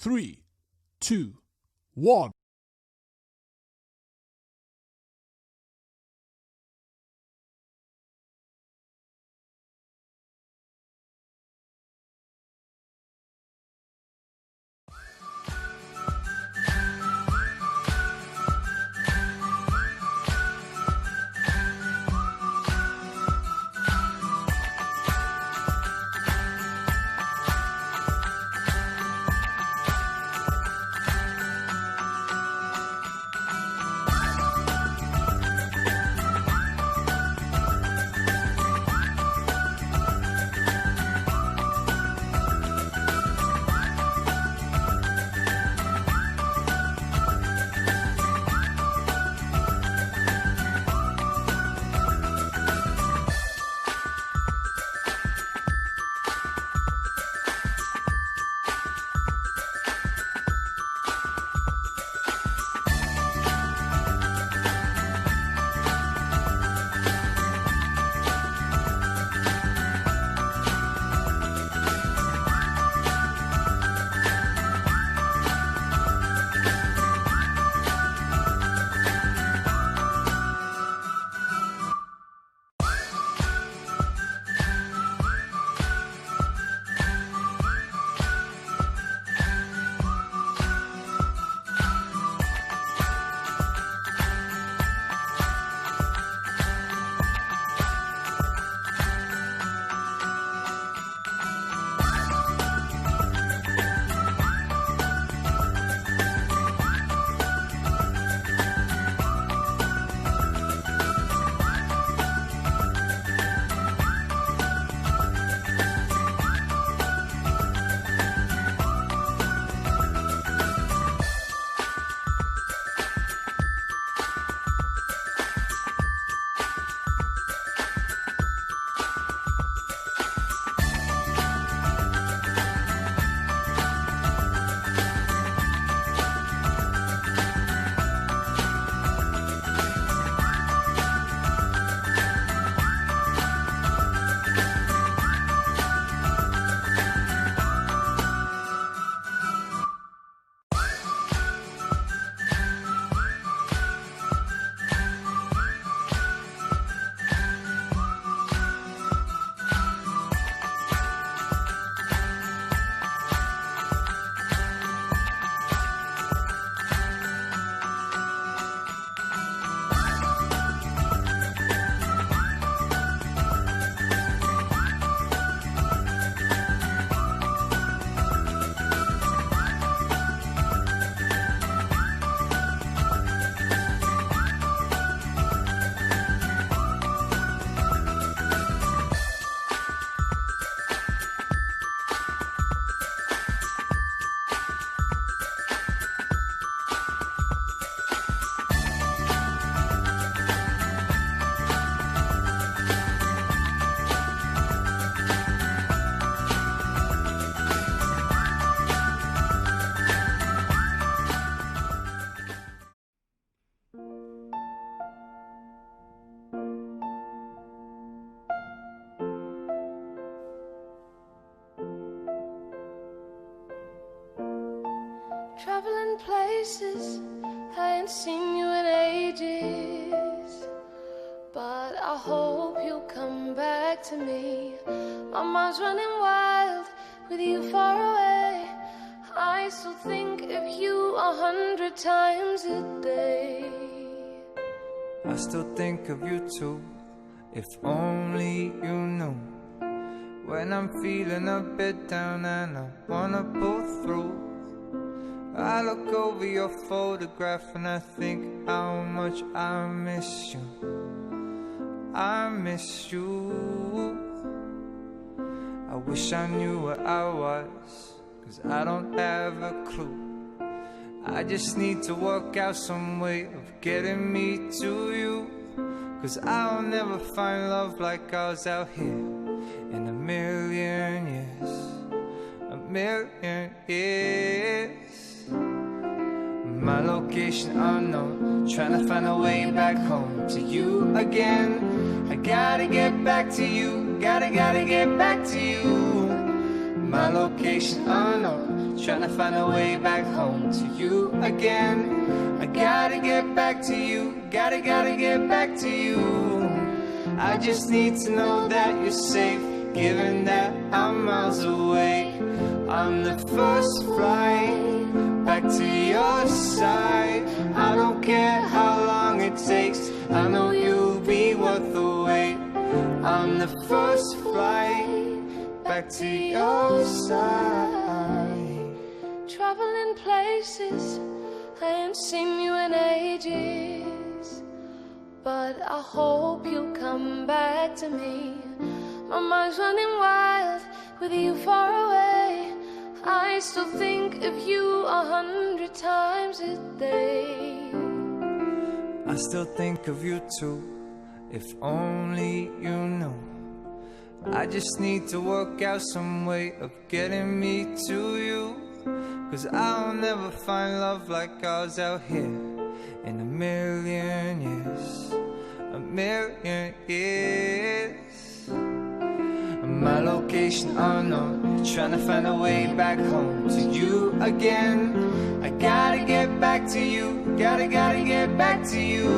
3, 2, 1. Traveling places, I ain't seen you in ages, but I hope you'll come back to me. My mind's running wild with you far away. I still think of you 100 times a day. I still think of you too, if only you knew. When I'm feeling a bit down and I wanna pull through, I look over your photograph and I think how much I miss you. I miss you. I wish I knew where I was, 'cause I don't have a clue. I just need to work out some way of getting me to you, 'cause I'll never find love like ours out here in a million years. A million years. My location unknown, trying to find a way back home to you again. I gotta get back to you, gotta get back to you. My location unknown, trying to find a way back home to you again. I gotta get back to you, gotta get back to you. I just need to know that you're safe, given that I'm miles away. On the first flight back to your side, I don't care how long it takes, I know you'll be worth the wait. On the first flight back to your side. Traveling places, I ain't seen you in ages, but I hope you'll come back to me. My mind's running wild with you far away. I still think of you 100 times a day. I still think of you too, if only you knew. I just need to work out some way of getting me to you, 'cause I'll never find love like ours out here in a million years, a million years. My location unknown, trying to find a way back home to you again. I gotta get back to you, gotta get back to you.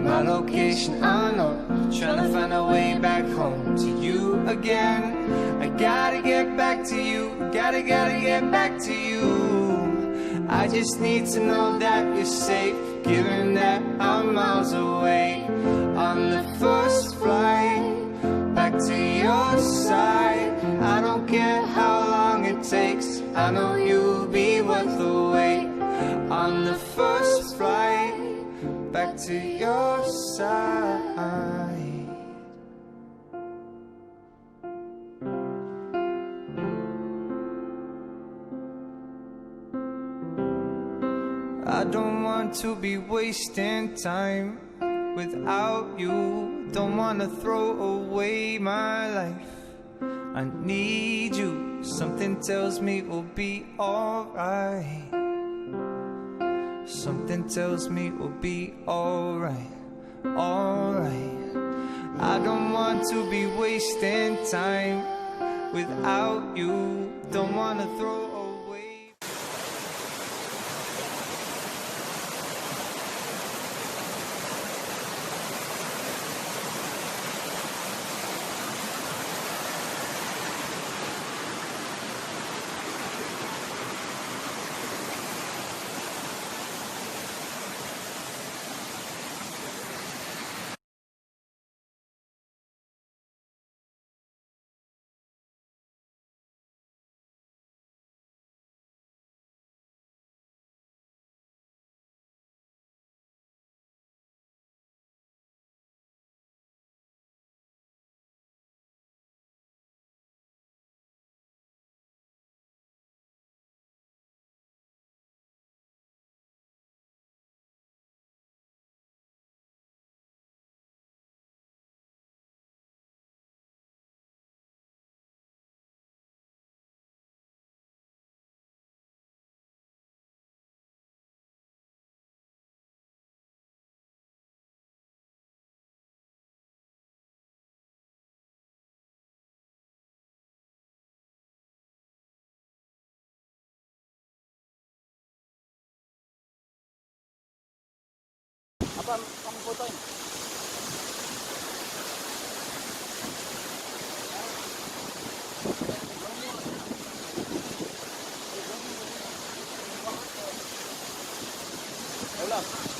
My location unknown, trying to find a way back home to you again. I gotta get back to you, gotta get back to you. I just need to know that you're safe, given that I'm miles away. On the first flight back to your side, I don't care how long it takes, I know you'll be worth the wait. On the first flight back to your side. I don't want to be wasting time without you. Don't wanna throw away my life. I need you, something tells me we'll be alright. Something tells me we'll be alright, alright. I don't want to be wasting time without you. Don't wanna throw away. Apa kamu fotoin? Ulang.